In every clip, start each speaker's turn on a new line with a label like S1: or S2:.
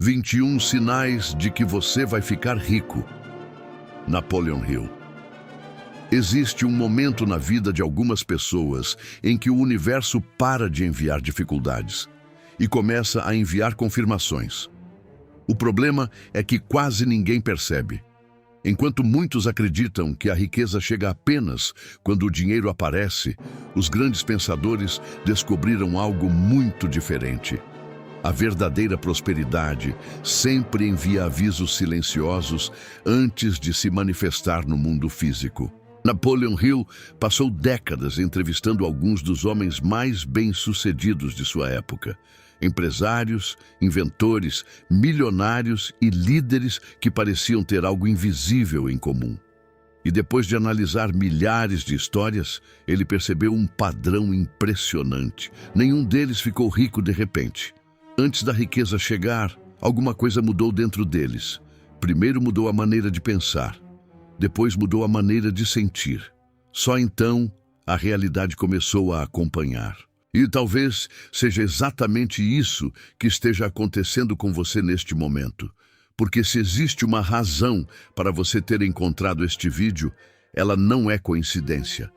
S1: 21 sinais de que você vai ficar rico. Napoleon Hill. Existe um momento na vida de algumas pessoas em que o universo para de enviar dificuldades e começa a enviar confirmações. O problema é que quase ninguém percebe. Enquanto muitos acreditam que a riqueza chega apenas quando o dinheiro aparece, os grandes pensadores descobriram algo muito diferente. A verdadeira prosperidade sempre envia avisos silenciosos antes de se manifestar no mundo físico. Napoleon Hill passou décadas entrevistando alguns dos homens mais bem-sucedidos de sua época. Empresários, inventores, milionários e líderes que pareciam ter algo invisível em comum. E depois de analisar milhares de histórias, ele percebeu um padrão impressionante. Nenhum deles ficou rico de repente. Antes da riqueza chegar, alguma coisa mudou dentro deles. Primeiro mudou a maneira de pensar, depois mudou a maneira de sentir. Só então a realidade começou a acompanhar. E talvez seja exatamente isso que esteja acontecendo com você neste momento. Porque se existe uma razão para você ter encontrado este vídeo, ela não é coincidência.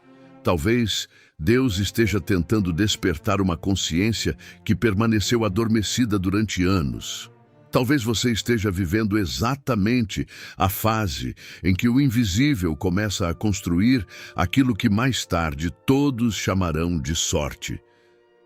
S1: Talvez Deus esteja tentando despertar uma consciência que permaneceu adormecida durante anos. Talvez você esteja vivendo exatamente a fase em que o invisível começa a construir aquilo que mais tarde todos chamarão de sorte.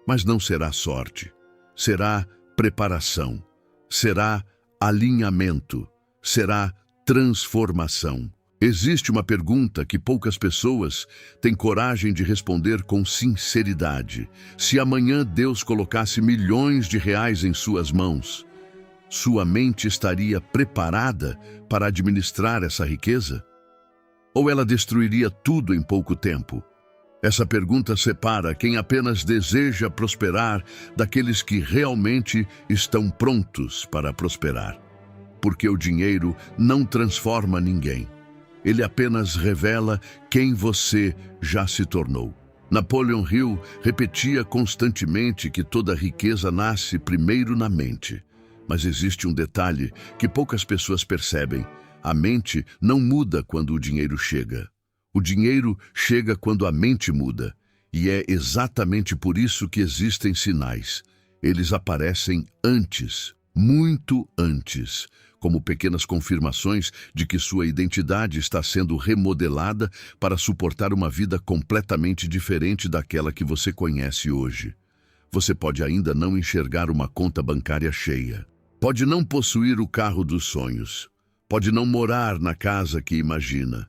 S1: Mas não será sorte, será preparação, será alinhamento, será transformação. Existe uma pergunta que poucas pessoas têm coragem de responder com sinceridade. Se amanhã Deus colocasse milhões de reais em suas mãos, sua mente estaria preparada para administrar essa riqueza? Ou ela destruiria tudo em pouco tempo? Essa pergunta separa quem apenas deseja prosperar daqueles que realmente estão prontos para prosperar. Porque o dinheiro não transforma ninguém. Ele apenas revela quem você já se tornou. Napoleon Hill repetia constantemente que toda riqueza nasce primeiro na mente. Mas existe um detalhe que poucas pessoas percebem. A mente não muda quando o dinheiro chega. O dinheiro chega quando a mente muda. E é exatamente por isso que existem sinais. Eles aparecem antes, muito antes, como pequenas confirmações de que sua identidade está sendo remodelada para suportar uma vida completamente diferente daquela que você conhece hoje. Você pode ainda não enxergar uma conta bancária cheia. Pode não possuir o carro dos sonhos. Pode não morar na casa que imagina.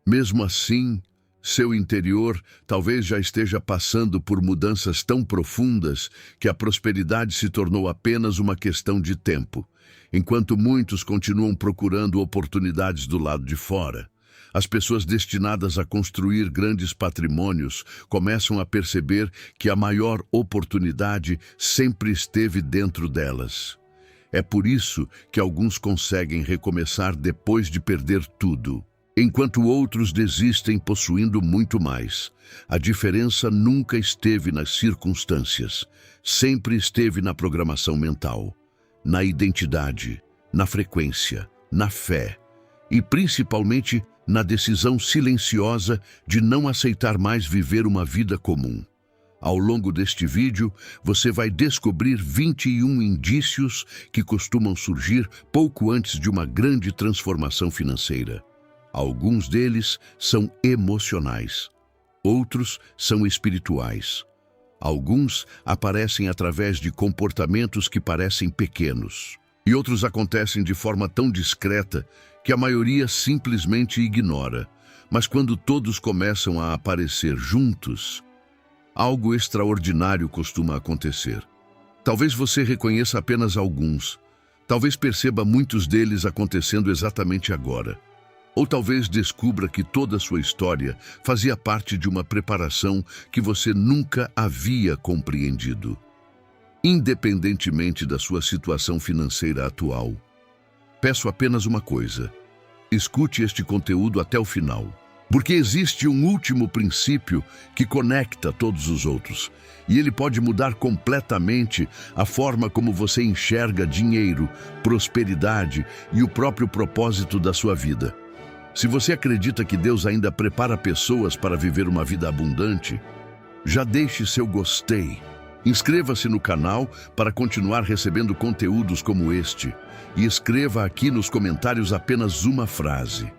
S1: Mesmo assim, seu interior talvez já esteja passando por mudanças tão profundas que a prosperidade se tornou apenas uma questão de tempo. Enquanto muitos continuam procurando oportunidades do lado de fora, as pessoas destinadas a construir grandes patrimônios começam a perceber que a maior oportunidade sempre esteve dentro delas. É por isso que alguns conseguem recomeçar depois de perder tudo, enquanto outros desistem possuindo muito mais. A diferença nunca esteve nas circunstâncias, sempre esteve na programação mental, na identidade, na frequência, na fé e principalmente na decisão silenciosa de não aceitar mais viver uma vida comum. Ao longo deste vídeo, você vai descobrir 21 indícios que costumam surgir pouco antes de uma grande transformação financeira. Alguns deles são emocionais, outros são espirituais. Alguns aparecem através de comportamentos que parecem pequenos, e outros acontecem de forma tão discreta que a maioria simplesmente ignora. Mas quando todos começam a aparecer juntos, algo extraordinário costuma acontecer. Talvez você reconheça apenas alguns, talvez perceba muitos deles acontecendo exatamente agora. Ou talvez descubra que toda a sua história fazia parte de uma preparação que você nunca havia compreendido. Independentemente da sua situação financeira atual, peço apenas uma coisa: escute este conteúdo até o final. Porque existe um último princípio que conecta todos os outros, e ele pode mudar completamente a forma como você enxerga dinheiro, prosperidade e o próprio propósito da sua vida. Se você acredita que Deus ainda prepara pessoas para viver uma vida abundante, já deixe seu gostei. Inscreva-se no canal para continuar recebendo conteúdos como este e escreva aqui nos comentários apenas uma frase: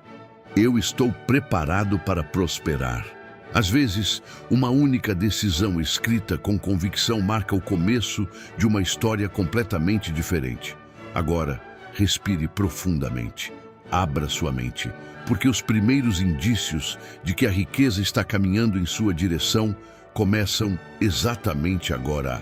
S1: eu estou preparado para prosperar. Às vezes, uma única decisão escrita com convicção marca o começo de uma história completamente diferente. Agora, respire profundamente. Abra sua mente, porque os primeiros indícios de que a riqueza está caminhando em sua direção começam exatamente agora.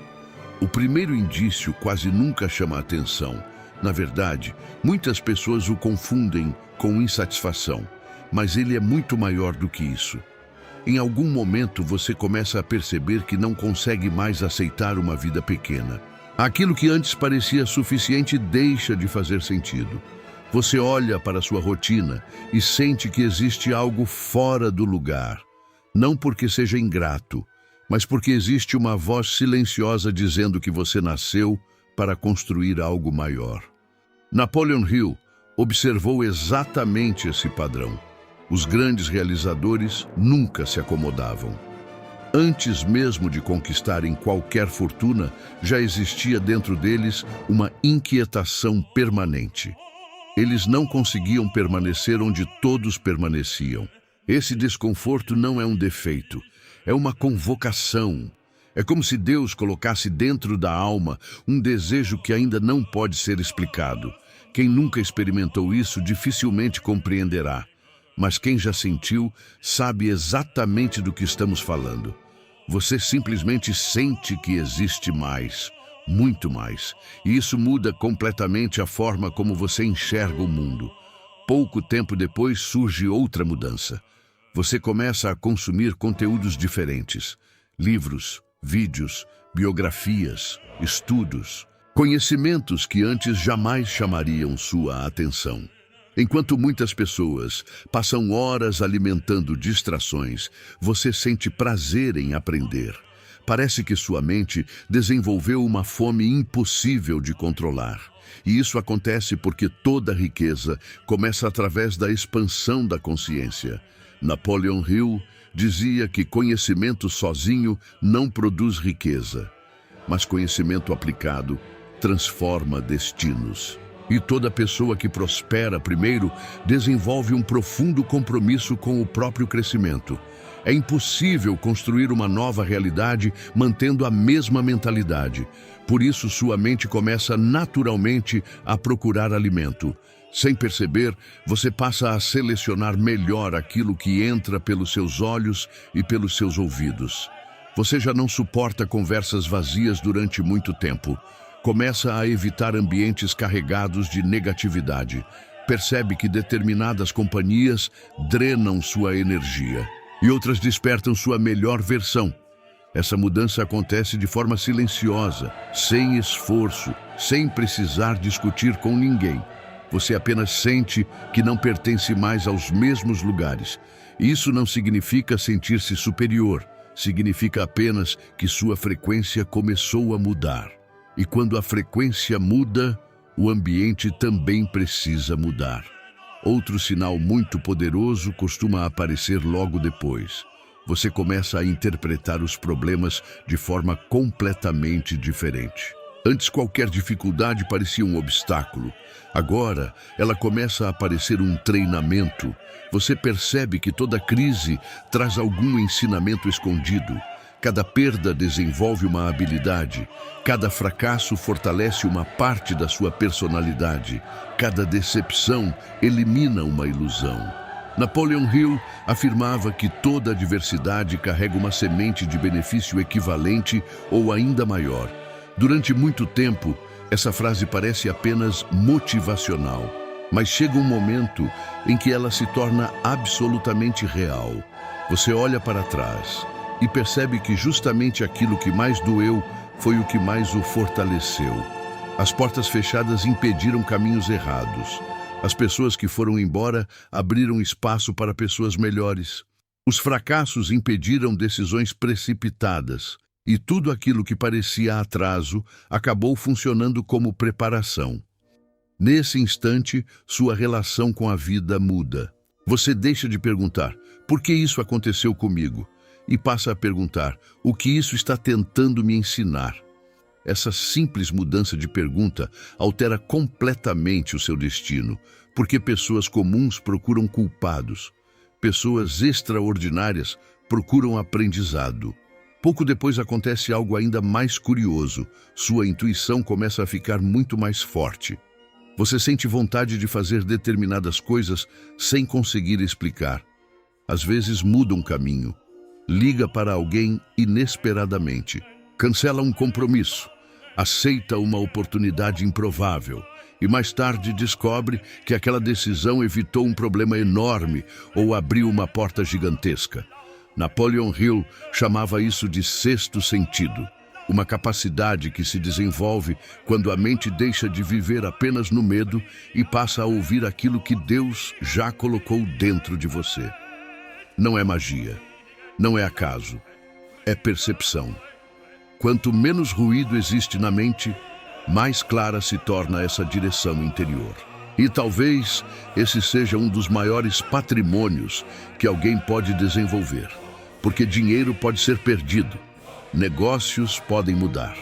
S1: O primeiro indício quase nunca chama a atenção. Na verdade, muitas pessoas o confundem com insatisfação, mas ele é muito maior do que isso. Em algum momento você começa a perceber que não consegue mais aceitar uma vida pequena. Aquilo que antes parecia suficiente deixa de fazer sentido. Você olha para sua rotina e sente que existe algo fora do lugar. Não porque seja ingrato, mas porque existe uma voz silenciosa dizendo que você nasceu para construir algo maior. Napoleon Hill observou exatamente esse padrão. Os grandes realizadores nunca se acomodavam. Antes mesmo de conquistarem qualquer fortuna, já existia dentro deles uma inquietação permanente. Eles não conseguiam permanecer onde todos permaneciam. Esse desconforto não é um defeito, é uma convocação. É como se Deus colocasse dentro da alma um desejo que ainda não pode ser explicado. Quem nunca experimentou isso dificilmente compreenderá, mas quem já sentiu sabe exatamente do que estamos falando. Você simplesmente sente que existe mais. Muito mais. E isso muda completamente a forma como você enxerga o mundo. Pouco tempo depois surge outra mudança. Você começa a consumir conteúdos diferentes. Livros, vídeos, biografias, estudos, conhecimentos que antes jamais chamariam sua atenção. Enquanto muitas pessoas passam horas alimentando distrações, você sente prazer em aprender. Parece que sua mente desenvolveu uma fome impossível de controlar. E isso acontece porque toda riqueza começa através da expansão da consciência. Napoleon Hill dizia que conhecimento sozinho não produz riqueza, mas conhecimento aplicado transforma destinos. E toda pessoa que prospera primeiro desenvolve um profundo compromisso com o próprio crescimento. É impossível construir uma nova realidade mantendo a mesma mentalidade. Por isso, sua mente começa naturalmente a procurar alimento. Sem perceber, você passa a selecionar melhor aquilo que entra pelos seus olhos e pelos seus ouvidos. Você já não suporta conversas vazias durante muito tempo. Começa a evitar ambientes carregados de negatividade. Percebe que determinadas companhias drenam sua energia e outras despertam sua melhor versão. Essa mudança acontece de forma silenciosa, sem esforço, sem precisar discutir com ninguém. Você apenas sente que não pertence mais aos mesmos lugares. Isso não significa sentir-se superior, significa apenas que sua frequência começou a mudar. E quando a frequência muda, o ambiente também precisa mudar. Outro sinal muito poderoso costuma aparecer logo depois. Você começa a interpretar os problemas de forma completamente diferente. Antes, qualquer dificuldade parecia um obstáculo. Agora, ela começa a parecer um treinamento. Você percebe que toda crise traz algum ensinamento escondido. Cada perda desenvolve uma habilidade. Cada fracasso fortalece uma parte da sua personalidade. Cada decepção elimina uma ilusão. Napoleon Hill afirmava que toda adversidade carrega uma semente de benefício equivalente ou ainda maior. Durante muito tempo, essa frase parece apenas motivacional, mas chega um momento em que ela se torna absolutamente real. Você olha para trás e percebe que justamente aquilo que mais doeu foi o que mais o fortaleceu. As portas fechadas impediram caminhos errados. As pessoas que foram embora abriram espaço para pessoas melhores. Os fracassos impediram decisões precipitadas, e tudo aquilo que parecia atraso acabou funcionando como preparação. Nesse instante, sua relação com a vida muda. Você deixa de perguntar, por que isso aconteceu comigo? E passa a perguntar, o que isso está tentando me ensinar? Essa simples mudança de pergunta altera completamente o seu destino, porque pessoas comuns procuram culpados. Pessoas extraordinárias procuram aprendizado. Pouco depois acontece algo ainda mais curioso. Sua intuição começa a ficar muito mais forte. Você sente vontade de fazer determinadas coisas sem conseguir explicar. Às vezes muda um caminho. Liga para alguém inesperadamente. Cancela um compromisso. Aceita uma oportunidade improvável. E mais tarde descobre que aquela decisão evitou um problema enorme ou abriu uma porta gigantesca. Napoleon Hill chamava isso de sexto sentido, uma capacidade que se desenvolve quando a mente deixa de viver apenas no medo e passa a ouvir aquilo que Deus já colocou dentro de você. Não é magia, não é acaso, é percepção. Quanto menos ruído existe na mente, mais clara se torna essa direção interior. E talvez esse seja um dos maiores patrimônios que alguém pode desenvolver. Porque dinheiro pode ser perdido, negócios podem mudar,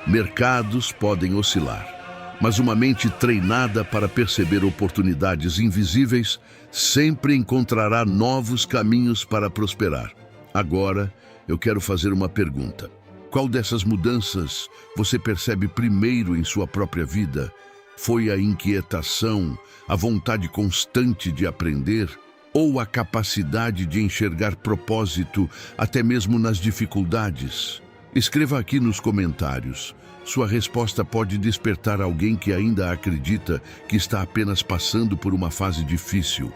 S1: mercados podem oscilar. Mas uma mente treinada para perceber oportunidades invisíveis sempre encontrará novos caminhos para prosperar. Agora, eu quero fazer uma pergunta. Qual dessas mudanças você percebe primeiro em sua própria vida? Foi a inquietação, a vontade constante de aprender, ou a capacidade de enxergar propósito até mesmo nas dificuldades? Escreva aqui nos comentários. Sua resposta pode despertar alguém que ainda acredita que está apenas passando por uma fase difícil,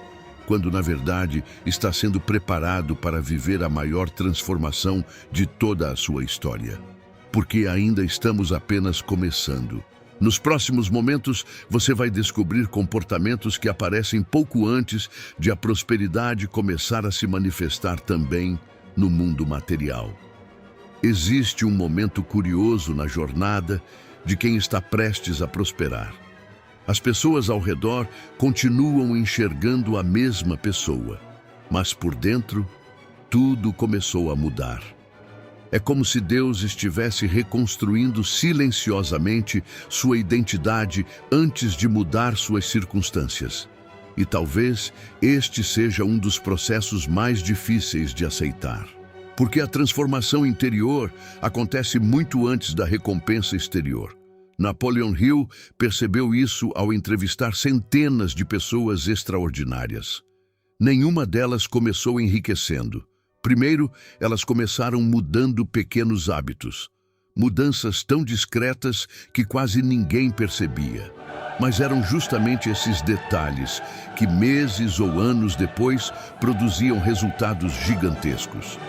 S1: quando na verdade está sendo preparado para viver a maior transformação de toda a sua história. Porque ainda estamos apenas começando. Nos próximos momentos, você vai descobrir comportamentos que aparecem pouco antes de a prosperidade começar a se manifestar também no mundo material. Existe um momento curioso na jornada de quem está prestes a prosperar. As pessoas ao redor continuam enxergando a mesma pessoa, mas por dentro, tudo começou a mudar. É como se Deus estivesse reconstruindo silenciosamente sua identidade antes de mudar suas circunstâncias. E talvez este seja um dos processos mais difíceis de aceitar. Porque a transformação interior acontece muito antes da recompensa exterior. Napoleon Hill percebeu isso ao entrevistar centenas de pessoas extraordinárias. Nenhuma delas começou enriquecendo. Primeiro, elas começaram mudando pequenos hábitos. Mudanças tão discretas que quase ninguém percebia. Mas eram justamente esses detalhes que meses ou anos depois produziam resultados gigantescos.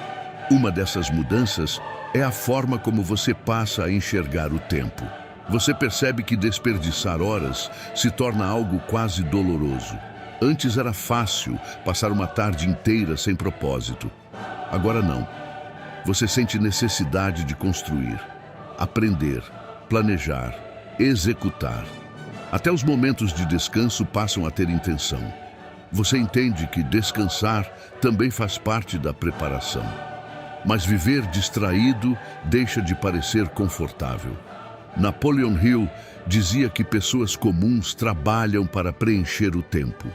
S1: Uma dessas mudanças é a forma como você passa a enxergar o tempo. Você percebe que desperdiçar horas se torna algo quase doloroso. Antes era fácil passar uma tarde inteira sem propósito. Agora não. Você sente necessidade de construir, aprender, planejar, executar. Até os momentos de descanso passam a ter intenção. Você entende que descansar também faz parte da preparação. Mas viver distraído deixa de parecer confortável. Napoleon Hill dizia que pessoas comuns trabalham para preencher o tempo.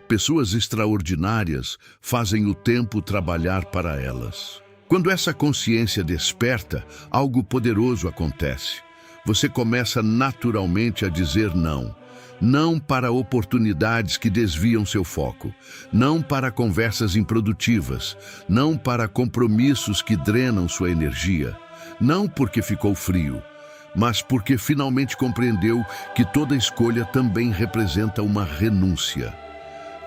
S1: Pessoas extraordinárias fazem o tempo trabalhar para elas. Quando essa consciência desperta, algo poderoso acontece. Você começa naturalmente a dizer não. Não para oportunidades que desviam seu foco. Não para conversas improdutivas. Não para compromissos que drenam sua energia. Não porque ficou frio, mas porque finalmente compreendeu que toda escolha também representa uma renúncia.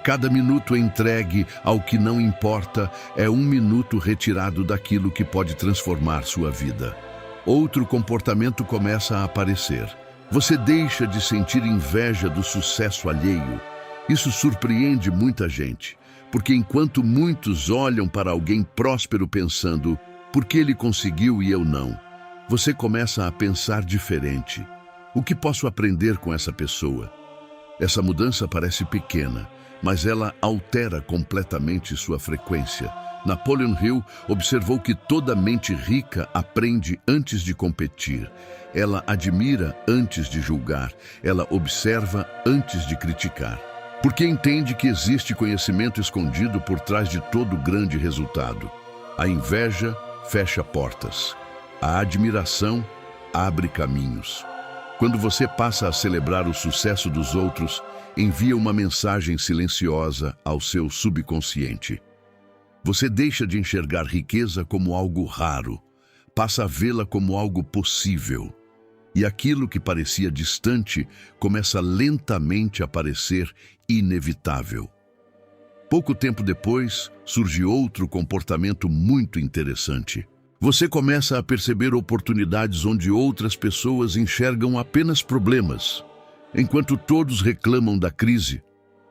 S1: Cada minuto entregue ao que não importa é um minuto retirado daquilo que pode transformar sua vida. Outro comportamento começa a aparecer. Você deixa de sentir inveja do sucesso alheio. Isso surpreende muita gente, Porque enquanto muitos olham para alguém próspero pensando, por que ele conseguiu e eu não? Você começa a pensar diferente. O que posso aprender com essa pessoa? Essa mudança parece pequena, mas ela altera completamente sua frequência. Napoleon Hill observou que toda mente rica aprende antes de competir. Ela admira antes de julgar. Ela observa antes de criticar. Porque entende que existe conhecimento escondido por trás de todo grande resultado. A inveja fecha portas. A admiração abre caminhos. Quando você passa a celebrar o sucesso dos outros, envia uma mensagem silenciosa ao seu subconsciente. Você deixa de enxergar riqueza como algo raro, passa a vê-la como algo possível. E aquilo que parecia distante começa lentamente a parecer inevitável. Pouco tempo depois, surge outro comportamento muito interessante. Você começa a perceber oportunidades onde outras pessoas enxergam apenas problemas. Enquanto todos reclamam da crise,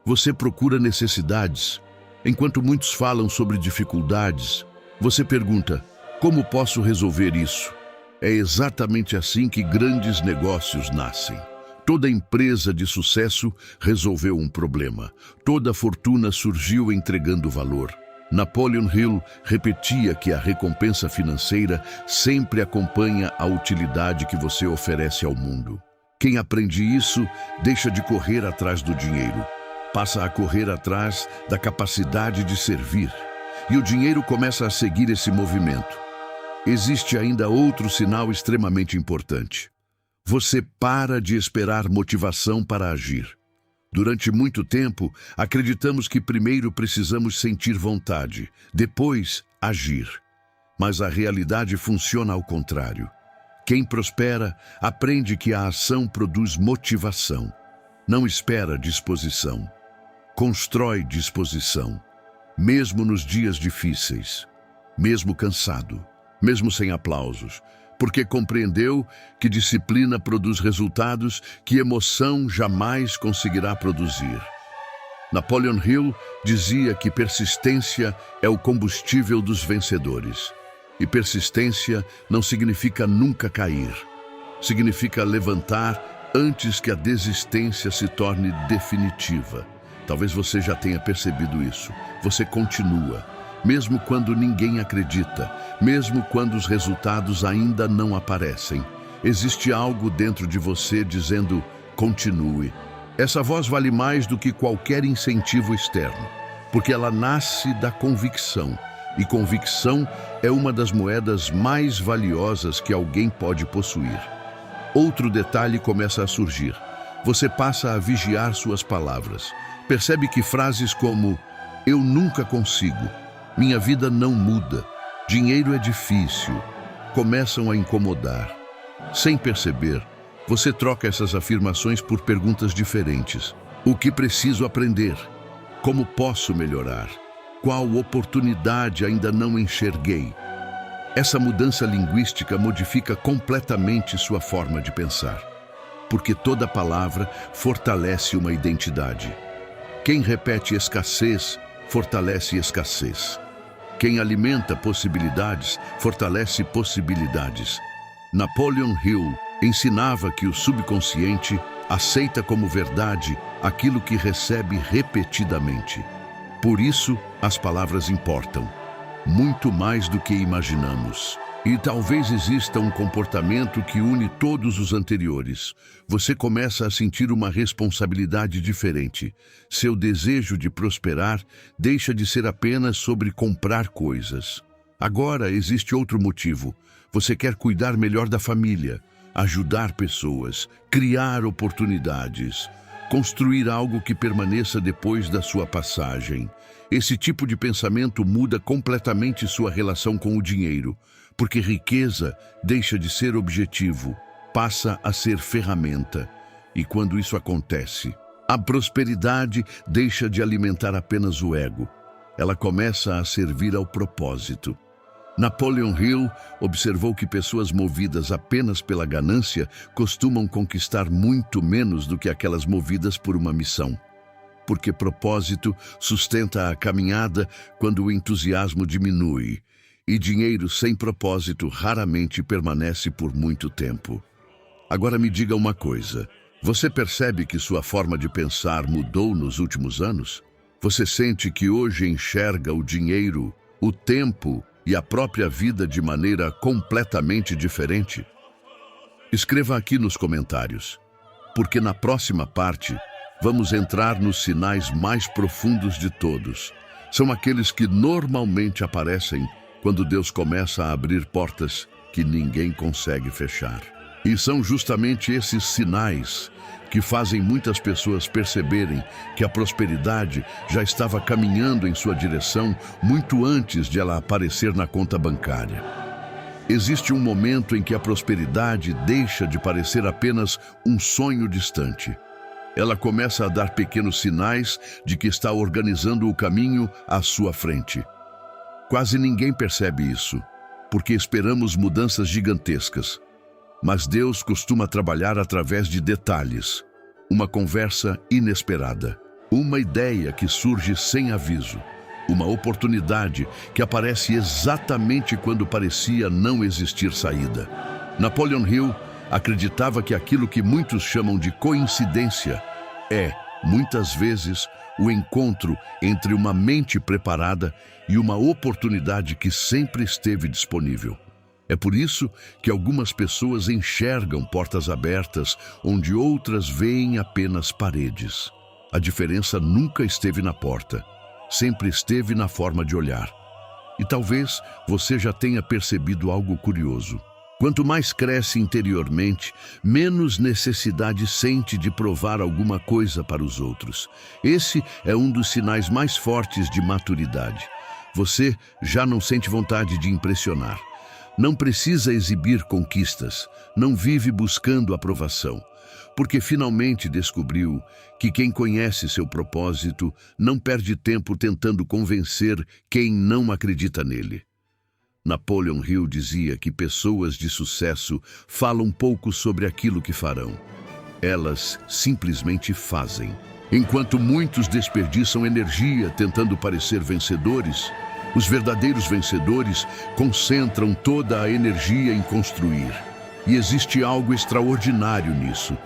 S1: você procura necessidades. Enquanto muitos falam sobre dificuldades, você pergunta: como posso resolver isso? É exatamente assim que grandes negócios nascem. Toda empresa de sucesso resolveu um problema. Toda fortuna surgiu entregando valor. Napoleon Hill repetia que a recompensa financeira sempre acompanha a utilidade que você oferece ao mundo. Quem aprende isso deixa de correr atrás do dinheiro, passa a correr atrás da capacidade de servir. E o dinheiro começa a seguir esse movimento. Existe ainda outro sinal extremamente importante. Você para de esperar motivação para agir. Durante muito tempo, acreditamos que primeiro precisamos sentir vontade, depois agir. Mas a realidade funciona ao contrário. Quem prospera aprende que a ação produz motivação. Não espera disposição. Constrói disposição. Mesmo nos dias difíceis. Mesmo cansado. Mesmo sem aplausos. Porque compreendeu que disciplina produz resultados que emoção jamais conseguirá produzir. Napoleon Hill dizia que persistência é o combustível dos vencedores. E persistência não significa nunca cair. Significa levantar antes que a desistência se torne definitiva. Talvez você já tenha percebido isso. Você continua. Mesmo quando ninguém acredita, mesmo quando os resultados ainda não aparecem, existe algo dentro de você dizendo: continue. Essa voz vale mais do que qualquer incentivo externo, porque ela nasce da convicção, e convicção é uma das moedas mais valiosas que alguém pode possuir. Outro detalhe começa a surgir. Você passa a vigiar suas palavras. Percebe que frases como "eu nunca consigo", "minha vida não muda", "dinheiro é difícil", começam a incomodar. Sem perceber, você troca essas afirmações por perguntas diferentes. O que preciso aprender? Como posso melhorar? Qual oportunidade ainda não enxerguei? Essa mudança linguística modifica completamente sua forma de pensar. Porque toda palavra fortalece uma identidade. Quem repete escassez, fortalece escassez. Quem alimenta possibilidades, fortalece possibilidades. Napoleon Hill ensinava que o subconsciente aceita como verdade aquilo que recebe repetidamente. Por isso, as palavras importam, muito mais do que imaginamos. E talvez exista um comportamento que une todos os anteriores. Você começa a sentir uma responsabilidade diferente. Seu desejo de prosperar deixa de ser apenas sobre comprar coisas. Agora existe outro motivo. Você quer cuidar melhor da família, ajudar pessoas, criar oportunidades, construir algo que permaneça depois da sua passagem. Esse tipo de pensamento muda completamente sua relação com o dinheiro. Porque riqueza deixa de ser objetivo, passa a ser ferramenta. E quando isso acontece, a prosperidade deixa de alimentar apenas o ego. Ela começa a servir ao propósito. Napoleon Hill observou que pessoas movidas apenas pela ganância costumam conquistar muito menos do que aquelas movidas por uma missão. porque propósito sustenta a caminhada quando o entusiasmo diminui, e dinheiro sem propósito raramente permanece por muito tempo. Agora me diga uma coisa, você percebe que sua forma de pensar mudou nos últimos anos? Você sente que hoje enxerga o dinheiro, o tempo e a própria vida de maneira completamente diferente? Escreva aqui nos comentários, porque na próxima parte vamos entrar nos sinais mais profundos de todos. São aqueles que normalmente aparecem quando Deus começa a abrir portas que ninguém consegue fechar. E são justamente esses sinais que fazem muitas pessoas perceberem que a prosperidade já estava caminhando em sua direção muito antes de ela aparecer na conta bancária. Existe um momento em que a prosperidade deixa de parecer apenas um sonho distante. Ela começa a dar pequenos sinais de que está organizando o caminho à sua frente. Quase ninguém percebe isso, porque esperamos mudanças gigantescas. Mas Deus costuma trabalhar através de detalhes. Uma conversa inesperada, uma ideia que surge sem aviso, uma oportunidade que aparece exatamente quando parecia não existir saída. Napoleon Hill acreditava que aquilo que muitos chamam de coincidência é, muitas vezes, o encontro entre uma mente preparada e uma oportunidade que sempre esteve disponível. É por isso que algumas pessoas enxergam portas abertas onde outras veem apenas paredes. A diferença nunca esteve na porta, sempre esteve na forma de olhar. E talvez você já tenha percebido algo curioso. Quanto mais cresce interiormente, menos necessidade sente de provar alguma coisa para os outros. Esse é um dos sinais mais fortes de maturidade. Você já não sente vontade de impressionar. Não precisa exibir conquistas, não vive buscando aprovação, porque finalmente descobriu que quem conhece seu propósito não perde tempo tentando convencer quem não acredita nele. Napoleon Hill dizia que pessoas de sucesso falam pouco sobre aquilo que farão. Elas simplesmente fazem. Enquanto muitos desperdiçam energia tentando parecer vencedores, os verdadeiros vencedores concentram toda a energia em construir. E existe algo extraordinário nisso.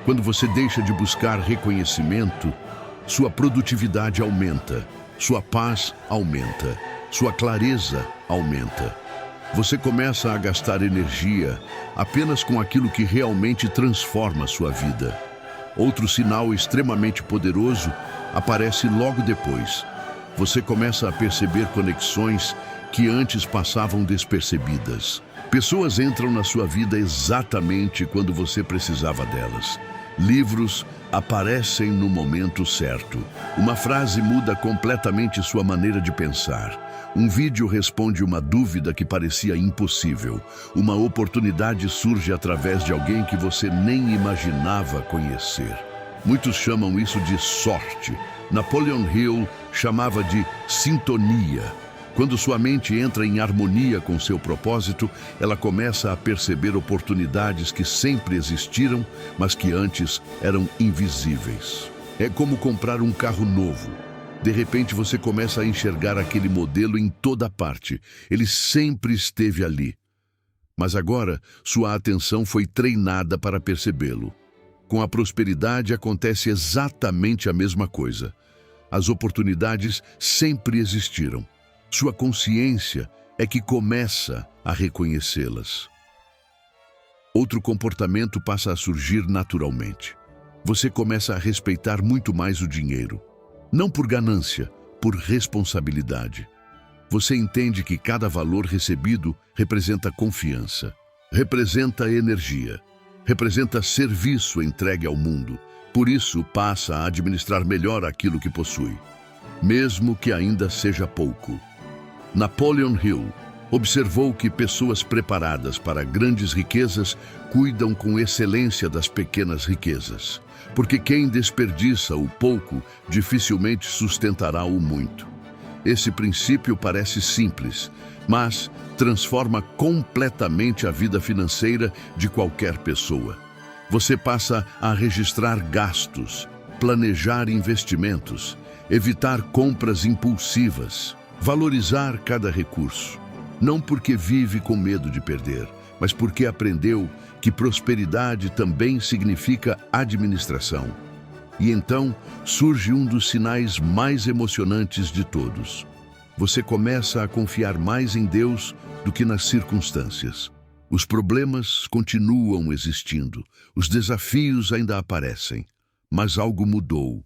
S1: Quando você deixa de buscar reconhecimento, sua produtividade aumenta, sua paz aumenta, sua clareza aumenta. Você começa a gastar energia apenas com aquilo que realmente transforma sua vida. Outro sinal extremamente poderoso aparece logo depois. Você começa a perceber conexões que antes passavam despercebidas. Pessoas entram na sua vida exatamente quando você precisava delas. Livros aparecem no momento certo. Uma frase muda completamente sua maneira de pensar. Um vídeo responde uma dúvida que parecia impossível. Uma oportunidade surge através de alguém que você nem imaginava conhecer. Muitos chamam isso de sorte. Napoleon Hill chamava de sintonia. Quando sua mente entra em harmonia com seu propósito, ela começa a perceber oportunidades que sempre existiram, mas que antes eram invisíveis. É como comprar um carro novo. De repente você começa a enxergar aquele modelo em toda parte. Ele sempre esteve ali. Mas agora sua atenção foi treinada para percebê-lo. Com a prosperidade acontece exatamente a mesma coisa. As oportunidades sempre existiram. Sua consciência é que começa a reconhecê-las. Outro comportamento passa a surgir naturalmente. Você começa a respeitar muito mais o dinheiro. Não por ganância, por responsabilidade. Você entende que cada valor recebido representa confiança, representa energia, representa serviço entregue ao mundo. Por isso, passa a administrar melhor aquilo que possui, mesmo que ainda seja pouco. Napoleon Hill observou que pessoas preparadas para grandes riquezas cuidam com excelência das pequenas riquezas, porque quem desperdiça o pouco dificilmente sustentará o muito. Esse princípio parece simples, mas transforma completamente a vida financeira de qualquer pessoa. Você passa a registrar gastos, planejar investimentos, evitar compras impulsivas, valorizar cada recurso. Não porque vive com medo de perder, mas porque aprendeu que prosperidade também significa administração. E então surge um dos sinais mais emocionantes de todos. Você começa a confiar mais em Deus do que nas circunstâncias. Os problemas continuam existindo, os desafios ainda aparecem, mas algo mudou.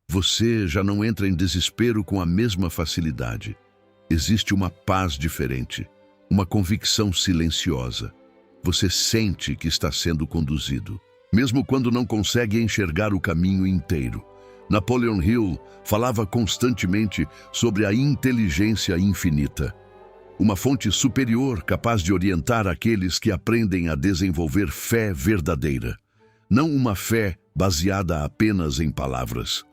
S1: Você já não entra em desespero com a mesma facilidade. Existe uma paz diferente, uma convicção silenciosa. Você sente que está sendo conduzido, mesmo quando não consegue enxergar o caminho inteiro. Napoleon Hill falava constantemente sobre a inteligência infinita, uma fonte superior capaz de orientar aqueles que aprendem a desenvolver fé verdadeira. Não uma fé baseada apenas em palavras,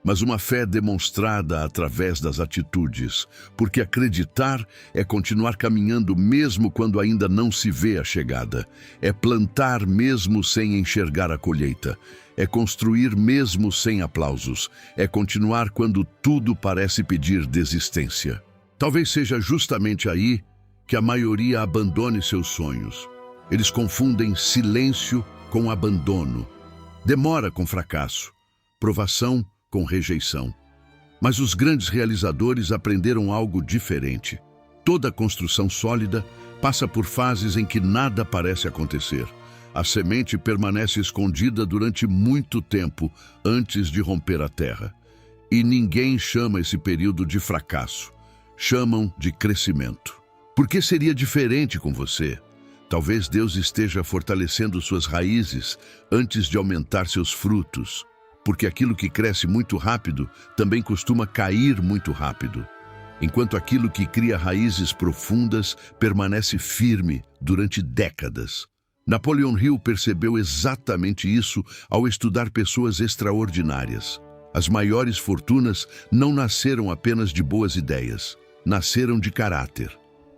S1: mas uma fé demonstrada através das atitudes, porque acreditar é continuar caminhando mesmo quando ainda não se vê a chegada, é plantar mesmo sem enxergar a colheita, é construir mesmo sem aplausos, é continuar quando tudo parece pedir desistência. Talvez seja justamente aí que a maioria abandone seus sonhos. Eles confundem silêncio com abandono, demora com fracasso, provação com rejeição. Mas os grandes realizadores aprenderam algo diferente. Toda construção sólida passa por fases em que nada parece acontecer. A semente permanece escondida durante muito tempo antes de romper a terra. E ninguém chama esse período de fracasso. Chamam de crescimento. Por que seria diferente com você? Talvez Deus esteja fortalecendo suas raízes antes de aumentar seus frutos. Porque aquilo que cresce muito rápido também costuma cair muito rápido, enquanto aquilo que cria raízes profundas permanece firme durante décadas. Napoleon Hill percebeu exatamente isso ao estudar pessoas extraordinárias. As maiores fortunas não nasceram apenas de boas ideias, nasceram de caráter,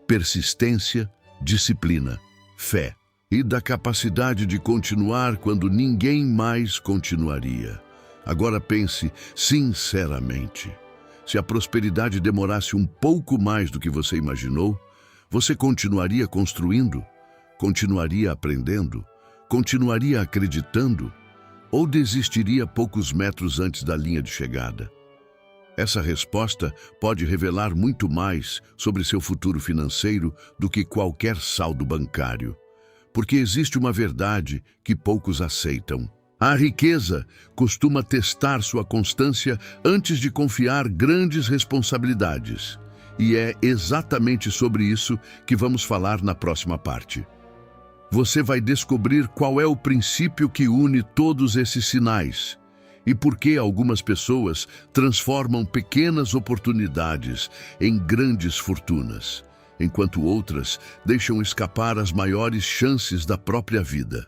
S1: persistência, disciplina, fé e da capacidade de continuar quando ninguém mais continuaria. Agora pense sinceramente. Se a prosperidade demorasse um pouco mais do que você imaginou, você continuaria construindo? Continuaria aprendendo? Continuaria acreditando? Ou desistiria poucos metros antes da linha de chegada? Essa resposta pode revelar muito mais sobre seu futuro financeiro do que qualquer saldo bancário. Porque existe uma verdade que poucos aceitam. A riqueza costuma testar sua constância antes de confiar grandes responsabilidades. E é exatamente sobre isso que vamos falar na próxima parte. Você vai descobrir qual é o princípio que une todos esses sinais e por que algumas pessoas transformam pequenas oportunidades em grandes fortunas, enquanto outras deixam escapar as maiores chances da própria vida.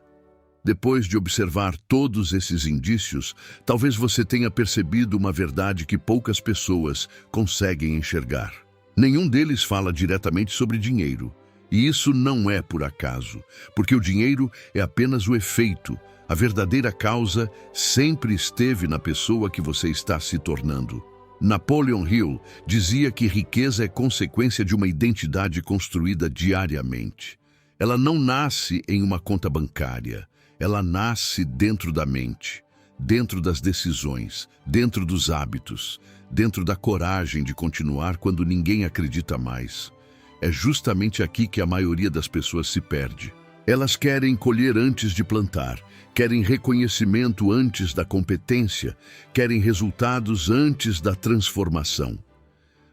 S1: Depois de observar todos esses indícios, talvez você tenha percebido uma verdade que poucas pessoas conseguem enxergar. Nenhum deles fala diretamente sobre dinheiro. E isso não é por acaso, porque o dinheiro é apenas o efeito. A verdadeira causa sempre esteve na pessoa que você está se tornando. Napoleon Hill dizia que riqueza é consequência de uma identidade construída diariamente. Ela não nasce em uma conta bancária. Ela nasce dentro da mente, dentro das decisões, dentro dos hábitos, dentro da coragem de continuar quando ninguém acredita mais. É justamente aqui que a maioria das pessoas se perde. Elas querem colher antes de plantar, querem reconhecimento antes da competência, querem resultados antes da transformação.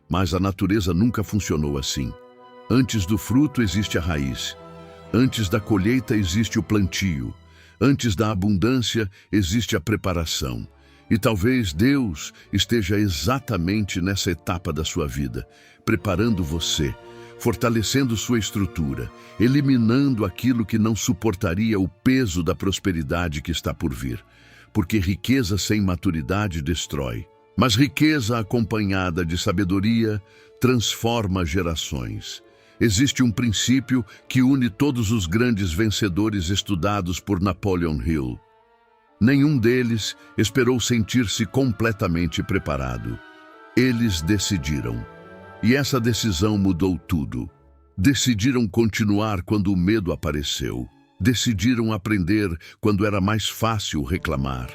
S1: Mas a natureza nunca funcionou assim. Antes do fruto existe a raiz. Antes da colheita existe o plantio. Antes da abundância existe a preparação. E talvez Deus esteja exatamente nessa etapa da sua vida, preparando você, fortalecendo sua estrutura, eliminando aquilo que não suportaria o peso da prosperidade que está por vir. Porque riqueza sem maturidade destrói, mas riqueza acompanhada de sabedoria transforma gerações. Existe um princípio que une todos os grandes vencedores estudados por Napoleon Hill. Nenhum deles esperou sentir-se completamente preparado. Eles decidiram. E essa decisão mudou tudo. Decidiram continuar quando o medo apareceu. Decidiram aprender quando era mais fácil reclamar.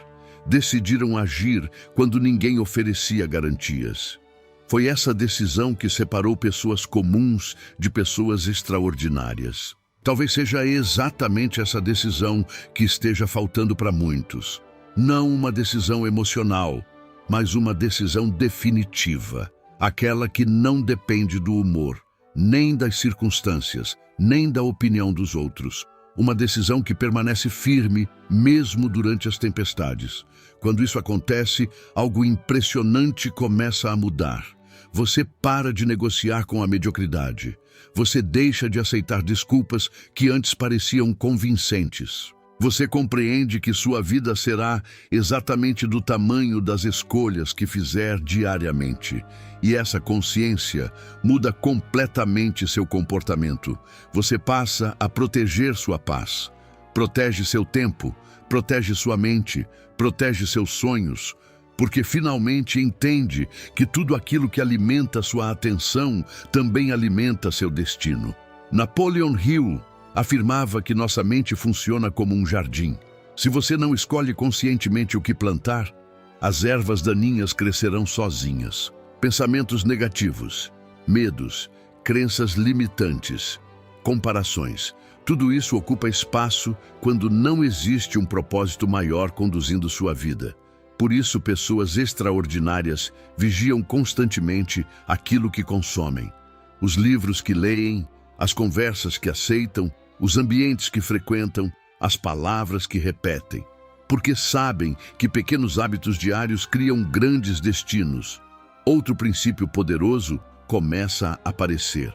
S1: Decidiram agir quando ninguém oferecia garantias. Foi essa decisão que separou pessoas comuns de pessoas extraordinárias. Talvez seja exatamente essa decisão que esteja faltando para muitos. Não uma decisão emocional, mas uma decisão definitiva. Aquela que não depende do humor, nem das circunstâncias, nem da opinião dos outros. Uma decisão que permanece firme mesmo durante as tempestades. Quando isso acontece, algo impressionante começa a mudar. Você para de negociar com a mediocridade. Você deixa de aceitar desculpas que antes pareciam convincentes. Você compreende que sua vida será exatamente do tamanho das escolhas que fizer diariamente. E essa consciência muda completamente seu comportamento. Você passa a proteger sua paz. Protege seu tempo, protege sua mente, protege seus sonhos, porque finalmente entende que tudo aquilo que alimenta sua atenção também alimenta seu destino. Napoleon Hill afirmava que nossa mente funciona como um jardim. Se você não escolhe conscientemente o que plantar, as ervas daninhas crescerão sozinhas. Pensamentos negativos, medos, crenças limitantes, comparações. Tudo isso ocupa espaço quando não existe um propósito maior conduzindo sua vida. Por isso, pessoas extraordinárias vigiam constantemente aquilo que consomem. Os livros que leem, as conversas que aceitam, os ambientes que frequentam, as palavras que repetem. Porque sabem que pequenos hábitos diários criam grandes destinos. Outro princípio poderoso começa a aparecer.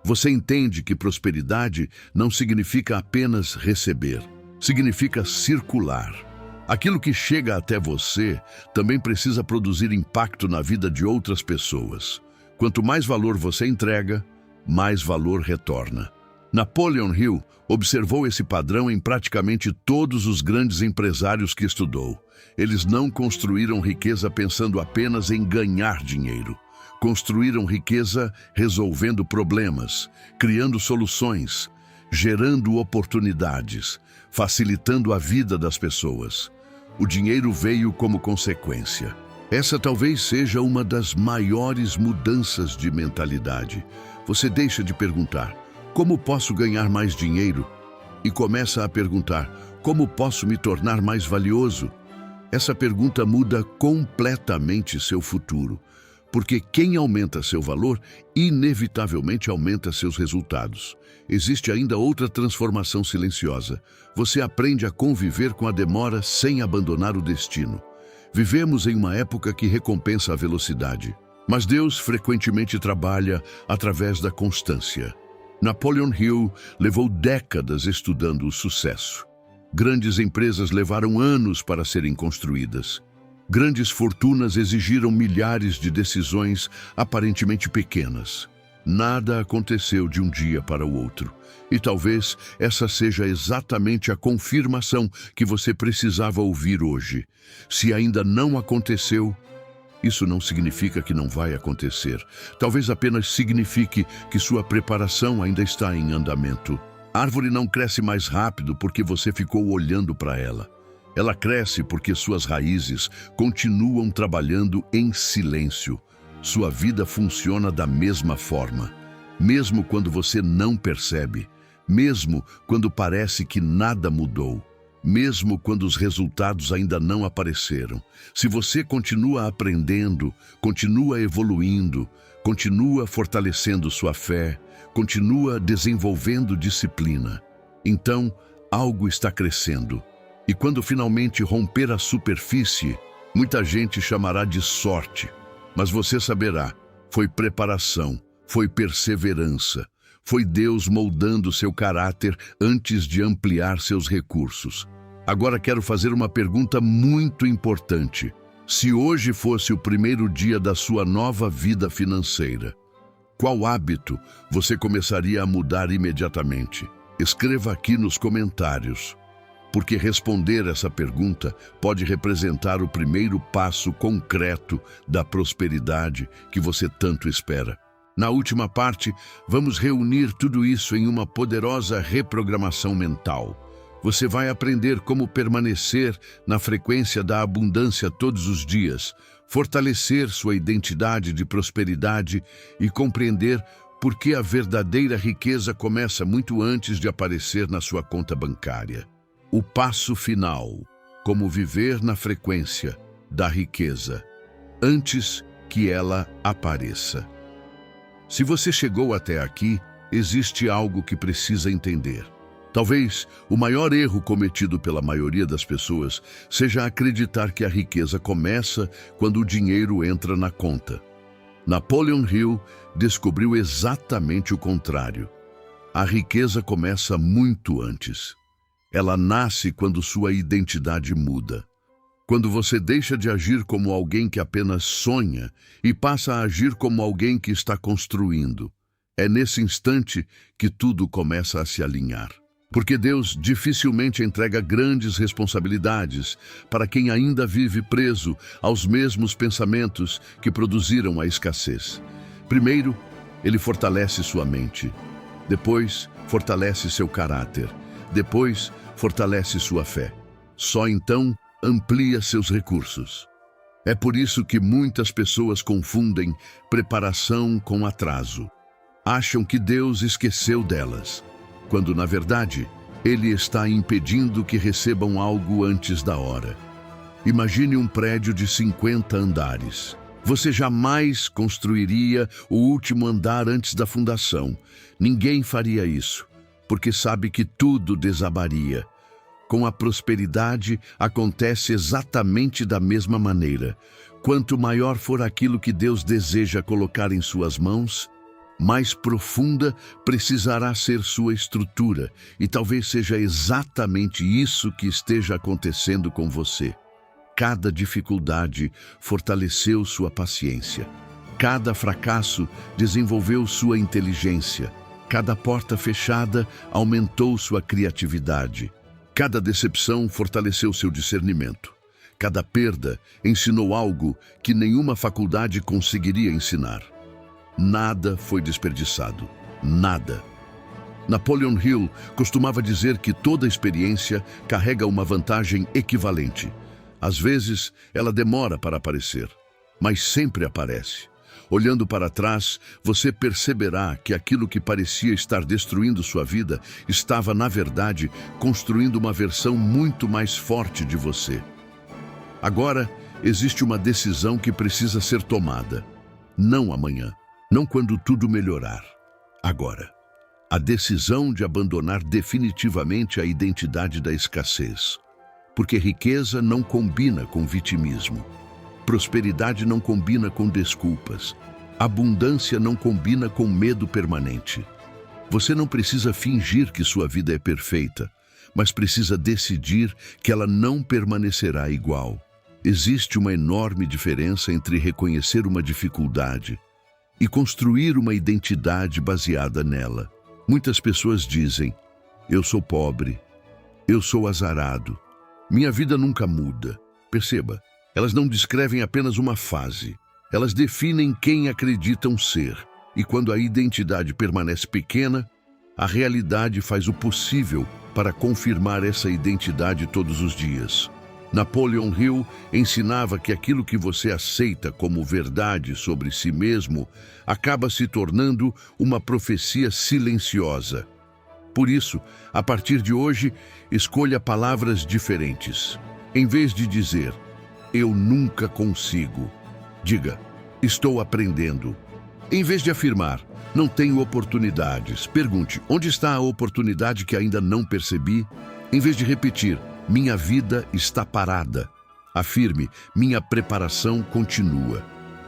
S1: Você entende que prosperidade não significa apenas receber, significa circular. Aquilo que chega até você também precisa produzir impacto na vida de outras pessoas. Quanto mais valor você entrega, mais valor retorna. Napoleon Hill observou esse padrão em praticamente todos os grandes empresários que estudou. Eles não construíram riqueza pensando apenas em ganhar dinheiro. Construíram riqueza resolvendo problemas, criando soluções, gerando oportunidades, facilitando a vida das pessoas. O dinheiro veio como consequência. Essa talvez seja uma das maiores mudanças de mentalidade. Você deixa de perguntar, como posso ganhar mais dinheiro? E começa a perguntar, como posso me tornar mais valioso? Essa pergunta muda completamente seu futuro, porque quem aumenta seu valor, inevitavelmente aumenta seus resultados. Existe ainda outra transformação silenciosa. Você aprende a conviver com a demora sem abandonar o destino. Vivemos em uma época que recompensa a velocidade, mas Deus frequentemente trabalha através da constância. Napoleon Hill levou décadas estudando o sucesso. Grandes empresas levaram anos para serem construídas. Grandes fortunas exigiram milhares de decisões aparentemente pequenas. Nada aconteceu de um dia para o outro. E talvez essa seja exatamente a confirmação que você precisava ouvir hoje. Se ainda não aconteceu, isso não significa que não vai acontecer. Talvez apenas signifique que sua preparação ainda está em andamento. A árvore não cresce mais rápido porque você ficou olhando para ela. Ela cresce porque suas raízes continuam trabalhando em silêncio. Sua vida funciona da mesma forma. Mesmo quando você não percebe. Mesmo quando parece que nada mudou. Mesmo quando os resultados ainda não apareceram. Se você continua aprendendo, continua evoluindo, continua fortalecendo sua fé, continua desenvolvendo disciplina, então algo está crescendo. E quando finalmente romper a superfície, muita gente chamará de sorte. Mas você saberá, foi preparação, foi perseverança, foi Deus moldando seu caráter antes de ampliar seus recursos. Agora quero fazer uma pergunta muito importante. Se hoje fosse o primeiro dia da sua nova vida financeira, qual hábito você começaria a mudar imediatamente? Escreva aqui nos comentários. porque responder essa pergunta pode representar o primeiro passo concreto da prosperidade que você tanto espera. Na última parte, vamos reunir tudo isso em uma poderosa reprogramação mental. Você vai aprender como permanecer na frequência da abundância todos os dias, fortalecer sua identidade de prosperidade e compreender por que a verdadeira riqueza começa muito antes de aparecer na sua conta bancária. O passo final: como viver na frequência da riqueza antes que ela apareça. Se você chegou até aqui, existe algo que precisa entender. Talvez o maior erro cometido pela maioria das pessoas seja acreditar que a riqueza começa quando o dinheiro entra na conta. Napoleon Hill descobriu exatamente o contrário. A riqueza começa muito antes. Ela nasce quando sua identidade muda. Quando você deixa de agir como alguém que apenas sonha e passa a agir como alguém que está construindo. É nesse instante que tudo começa a se alinhar. Porque Deus dificilmente entrega grandes responsabilidades para quem ainda vive preso aos mesmos pensamentos que produziram a escassez. Primeiro, Ele fortalece sua mente. Depois, fortalece seu caráter. Depois, fortalece sua fé. Só então, amplia seus recursos. É por isso que muitas pessoas confundem preparação com atraso. Acham que Deus esqueceu delas, quando, na verdade, Ele está impedindo que recebam algo antes da hora. Imagine um prédio de 50 andares. Você jamais construiria o último andar antes da fundação. Ninguém faria isso, porque sabe que tudo desabaria. Com a prosperidade, acontece exatamente da mesma maneira. Quanto maior for aquilo que Deus deseja colocar em suas mãos, mais profunda precisará ser sua estrutura, e talvez seja exatamente isso que esteja acontecendo com você. Cada dificuldade fortaleceu sua paciência. Cada fracasso desenvolveu sua inteligência. Cada porta fechada aumentou sua criatividade. Cada decepção fortaleceu seu discernimento. Cada perda ensinou algo que nenhuma faculdade conseguiria ensinar. Nada foi desperdiçado. Nada. Napoleon Hill costumava dizer que toda experiência carrega uma vantagem equivalente. Às vezes, ela demora para aparecer, mas sempre aparece. Olhando para trás, você perceberá que aquilo que parecia estar destruindo sua vida estava, na verdade, construindo uma versão muito mais forte de você. Agora, existe uma decisão que precisa ser tomada. Não amanhã. Não quando tudo melhorar. Agora. A decisão de abandonar definitivamente a identidade da escassez. Porque riqueza não combina com vitimismo. Prosperidade não combina com desculpas. Abundância não combina com medo permanente. Você não precisa fingir que sua vida é perfeita, mas precisa decidir que ela não permanecerá igual. Existe uma enorme diferença entre reconhecer uma dificuldade e construir uma identidade baseada nela. Muitas pessoas dizem: eu sou pobre, eu sou azarado, minha vida nunca muda. Perceba, elas não descrevem apenas uma fase, elas definem quem acreditam ser. E quando a identidade permanece pequena, a realidade faz o possível para confirmar essa identidade todos os dias. Napoleon Hill ensinava que aquilo que você aceita como verdade sobre si mesmo acaba se tornando uma profecia silenciosa. Por isso, a partir de hoje, escolha palavras diferentes. Em vez de dizer, eu nunca consigo, diga, estou aprendendo. Em vez de afirmar, não tenho oportunidades, pergunte, onde está a oportunidade que ainda não percebi? Em vez de repetir, minha vida está parada, afirme, minha preparação continua.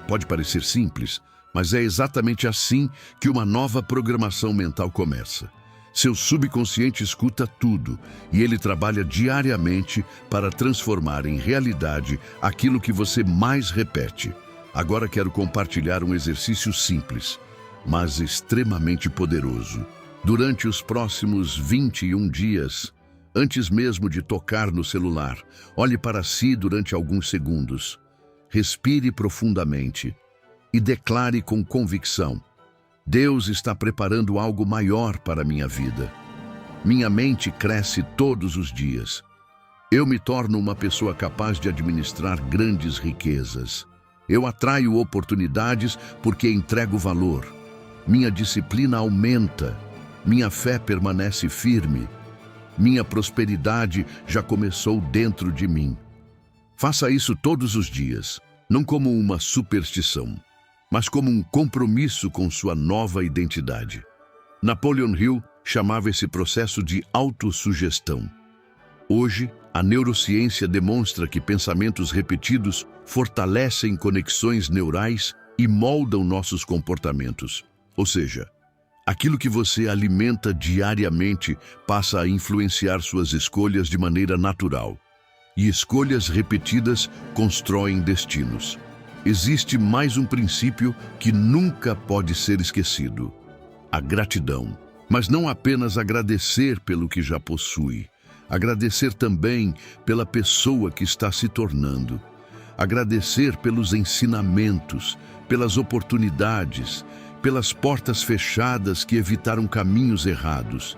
S1: Pode parecer simples, mas é exatamente assim que uma nova programação mental começa. Seu subconsciente escuta tudo e ele trabalha diariamente para transformar em realidade aquilo que você mais repete. Agora quero compartilhar um exercício simples, mas extremamente poderoso. Durante os próximos 21 dias, Antes mesmo de tocar no celular, olhe para si durante alguns segundos. Respire profundamente e declare com convicção: Deus está preparando algo maior para minha vida. Minha mente cresce todos os dias. Eu me torno uma pessoa capaz de administrar grandes riquezas. Eu atraio oportunidades porque entrego valor. Minha disciplina aumenta. Minha fé permanece firme. Minha prosperidade já começou dentro de mim. Faça isso todos os dias, não como uma superstição, mas como um compromisso com sua nova identidade. Napoleon Hill chamava esse processo de autossugestão. Hoje, a neurociência demonstra que pensamentos repetidos fortalecem conexões neurais e moldam nossos comportamentos. Ou seja, aquilo que você alimenta diariamente passa a influenciar suas escolhas de maneira natural. E escolhas repetidas constroem destinos. Existe mais um princípio que nunca pode ser esquecido: a gratidão. Mas não apenas agradecer pelo que já possui. Agradecer também pela pessoa que está se tornando. Agradecer pelos ensinamentos, pelas oportunidades, pelas portas fechadas que evitaram caminhos errados,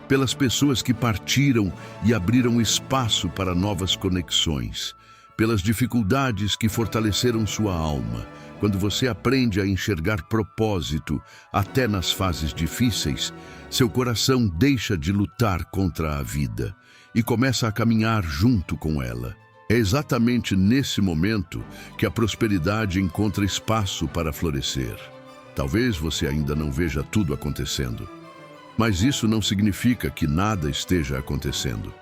S1: pelas pessoas que partiram e abriram espaço para novas conexões, pelas dificuldades que fortaleceram sua alma. Quando você aprende a enxergar propósito até nas fases difíceis, seu coração deixa de lutar contra a vida e começa a caminhar junto com ela. É exatamente nesse momento que a prosperidade encontra espaço para florescer. Talvez você ainda não veja tudo acontecendo, mas isso não significa que nada esteja acontecendo.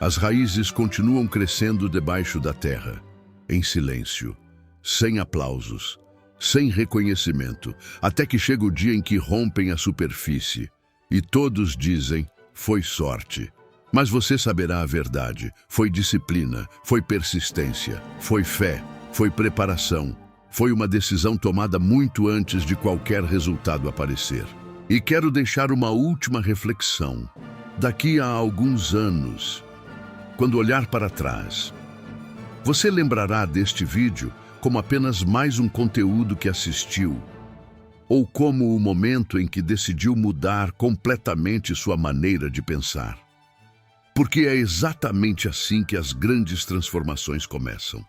S1: As raízes continuam crescendo debaixo da terra, em silêncio, sem aplausos, sem reconhecimento, até que chega o dia em que rompem a superfície e todos dizem: foi sorte. Mas você saberá a verdade: foi disciplina, foi persistência, foi fé, foi preparação, foi uma decisão tomada muito antes de qualquer resultado aparecer. E quero deixar uma última reflexão. Daqui a alguns anos, quando olhar para trás, você lembrará deste vídeo como apenas mais um conteúdo que assistiu, ou como o momento em que decidiu mudar completamente sua maneira de pensar. Porque é exatamente assim que as grandes transformações começam.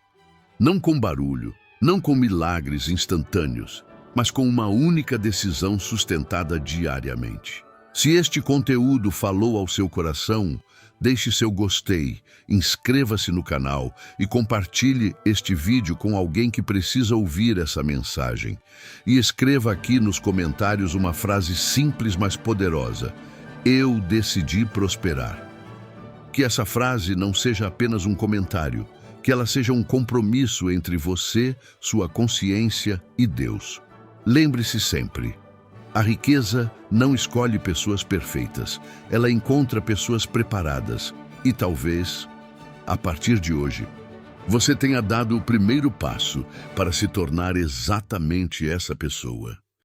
S1: Não com barulho, não com milagres instantâneos, mas com uma única decisão sustentada diariamente. Se este conteúdo falou ao seu coração, deixe seu gostei, inscreva-se no canal e compartilhe este vídeo com alguém que precisa ouvir essa mensagem. E escreva aqui nos comentários uma frase simples, mas poderosa: eu decidi prosperar. Que essa frase não seja apenas um comentário, que ela seja um compromisso entre você, sua consciência e Deus. Lembre-se sempre: a riqueza não escolhe pessoas perfeitas, ela encontra pessoas preparadas. E talvez, a partir de hoje, você tenha dado o primeiro passo para se tornar exatamente essa pessoa.